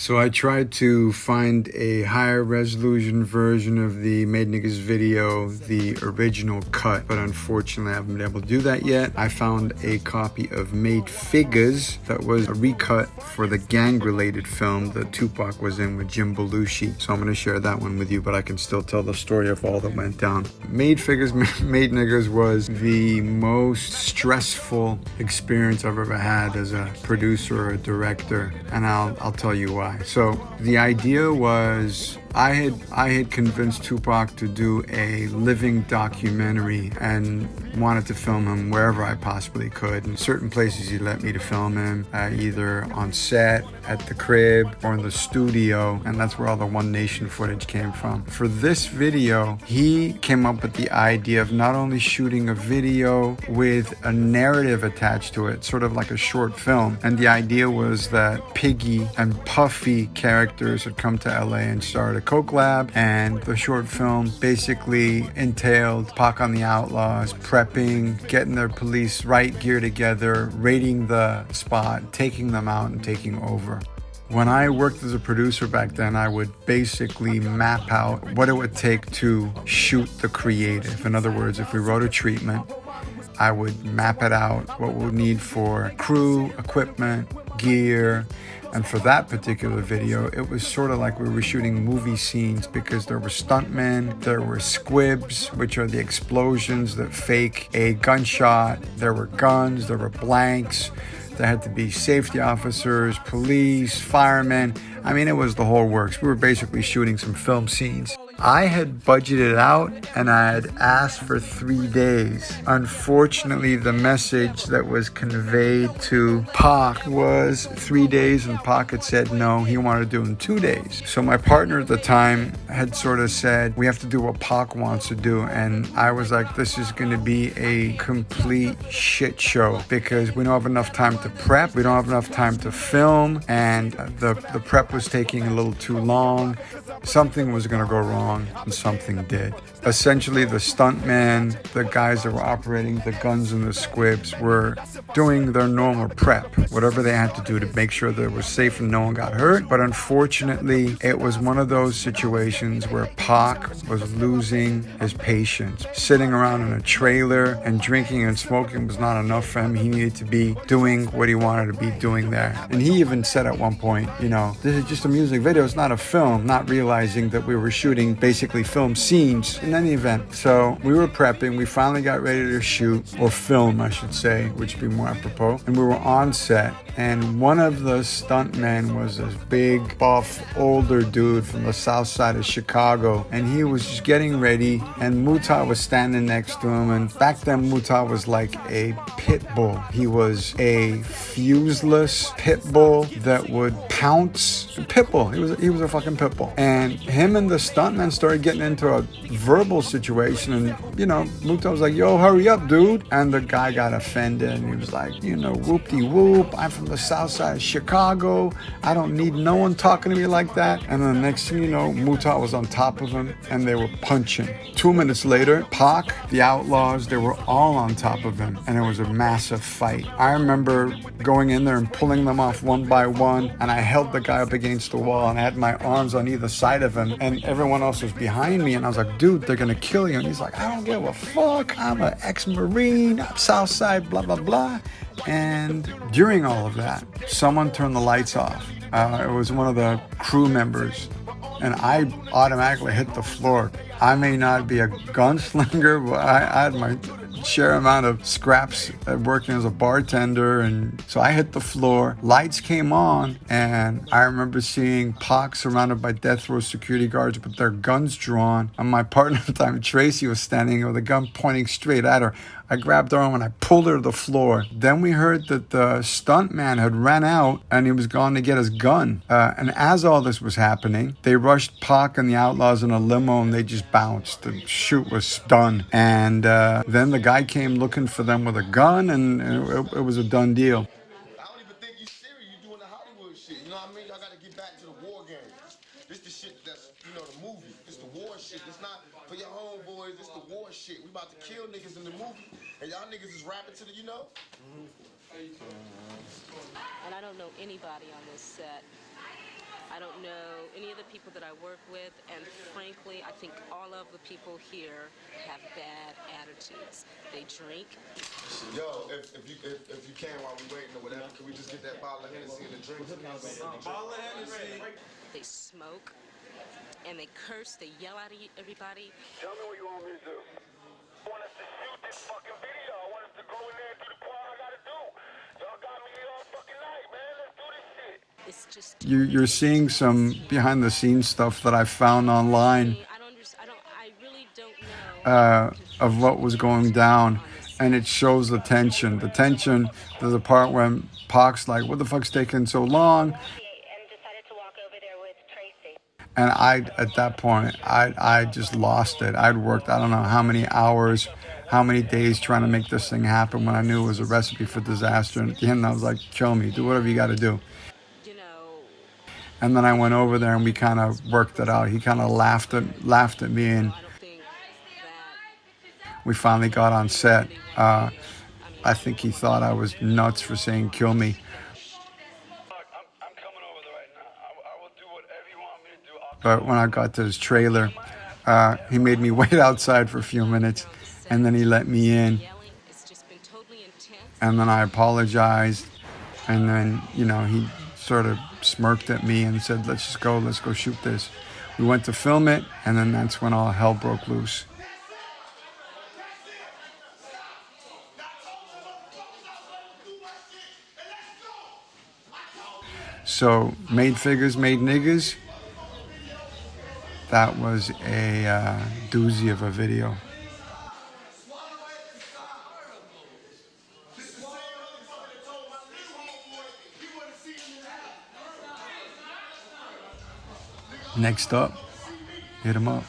So I tried to find a higher resolution version of the Made Niggas video, the original cut, but unfortunately I haven't been able to do that yet. I found a copy of Made Figgaz that was a recut for the gang-related film that Tupac was in with Jim Belushi. So I'm going to share that one with you, but I can still tell the story of all that went down. Made Figgaz, Made Niggas was the most stressful experience I've ever had as a producer or a director, and I'll tell you why. So the idea was I had convinced Tupac to do a living documentary and wanted to film him wherever I possibly could. In certain places he let me to film him, either on set, at the crib, or in the studio, and that's where all the One Nation footage came from. For this video, he came up with the idea of not only shooting a video with a narrative attached to it, sort of like a short film, and the idea was that Piggy and Puffy characters had come to LA and started a coke lab, and the short film basically entailed Pac on the Outlawz prepping, getting their police right gear together, raiding the spot, taking them out and taking over. When I worked as a producer back then, I would basically map out what it would take to shoot the creative. In other words, if we wrote a treatment, I would map it out, what we'll need for crew, equipment, gear. And for that particular video, it was sort of like we were shooting movie scenes because there were stuntmen, there were squibs, which are the explosions that fake a gunshot, there were guns, there were blanks, there had to be safety officers, police, firemen. I mean, it was the whole works. We were basically shooting some film scenes. I had budgeted out and I had asked for 3 days. Unfortunately, the message that was conveyed to Pac was 3 days, and Pac had said no, he wanted to do it in 2 days. So my partner at the time had sort of said, we have to do what Pac wants to do. And I was like, this is going to be a complete shit show because we don't have enough time to prep. We don't have enough time to film. And the prep was taking a little too long. Something was going to go wrong, and something did. Essentially, the stuntmen, the guys that were operating the guns and the squibs, were doing their normal prep, whatever they had to do to make sure that it was safe and no one got hurt. But unfortunately, it was one of those situations where Pac was losing his patience. Sitting around in a trailer and drinking and smoking was not enough for him. He needed to be doing what he wanted to be doing there. And he even said at one point, you know, this is just a music video, it's not a film, not realizing that we were shooting basically film scenes in any event. So we were prepping, we finally got ready to shoot, or film I should say, which would be more apropos, and we were on set, and one of the stuntmen was this big, buff, older dude from the south side of Chicago, and he was just getting ready, and Muta was standing next to him, and back then Muta was like a pit bull. He was a fuseless pit bull that would pounce. Pit bull. He was a fucking pit bull. And him and the stuntman started getting into a verbal situation, and you know, Muta was like, yo, hurry up, dude. And the guy got offended, and he was like, you know, whoop-de-whoop, I'm from the south side of Chicago, I don't need no one talking to me like that. And then the next thing you know, Muta was on top of him, and they were punching. 2 minutes later, Pac, the Outlawz, they were all on top of him, and it was a massive fight. I remember going in there and pulling them off one by one, and I held the guy up against the wall, and I had my arms on either side of him, and everyone else was behind me, and I was like, dude, they're gonna kill you. And he's like, I don't give a fuck, I'm an ex-Marine, I'm Southside, blah, blah, blah. And during all of that, someone turned the lights off. It was one of the crew members, and I automatically hit the floor. I may not be a gunslinger, but I had my share amount of scraps working as a bartender, and so I hit the floor. Lights came on, and I remember seeing Pac surrounded by death row security guards with their guns drawn, and my partner at the time, Tracy, was standing there with a gun pointing straight at her. I grabbed her arm and I pulled her to the floor. Then we heard that the stuntman had ran out and he was gone to get his gun. And as all this was happening, they rushed Pac and the Outlawz in a limo, and they just bounced. The shoot was done. And then the guy came looking for them with a gun, and it was a done deal. I don't even think you serious. You doing the Hollywood shit. You know what I mean? Y'all got to get back to the war game. This the shit that's, you know, the movie. This the war shit. It's not for your homeboys. This the war shit. We about to kill niggas in the movie, and y'all niggas is rapping to the, you know? And I don't know anybody on this set. I don't know any of the people that I work with, and frankly, I think all of the people here have bad attitudes. They drink. Yo, if you can while we waiting or whatever, can we just get that bottle of Hennessy and the drinks? Bottle of Hennessy. They smoke, and they curse. They yell at everybody. Tell me what you want me to do. I want us to shoot this fucking video. I want us to go in there and do the part I gotta do. Y'all got me here all fucking night, man. Let's do this shit. It's just You're seeing some behind the scenes stuff that I found online I really don't know of what was going down, and it shows the tension. The tension. There's a part when Pac's like, "What the fuck's taking so long?" And decided to walk over there with Tracy. And at that point, I just lost it. I'd worked, I don't know how many hours, how many days trying to make this thing happen when I knew it was a recipe for disaster. And at the end, I was like, kill me, do whatever you got to do. you know, And then I went over there and we kind of worked it out. He kind of laughed at me, and I don't think that we finally got on set. I think he thought I was nuts for saying kill me. Look, I'm coming over there right now. I will do whatever you want me to do. But when I got to his trailer, he made me wait outside for a few minutes, and then he let me in. yelling, it's just been totally intense. And then I apologized, and then, he sort of smirked at me and said, let's go shoot this. We went to film it, and then that's when all hell broke loose. So, made Figgaz, made niggas. That was a doozy of a video. Next up, hit him up.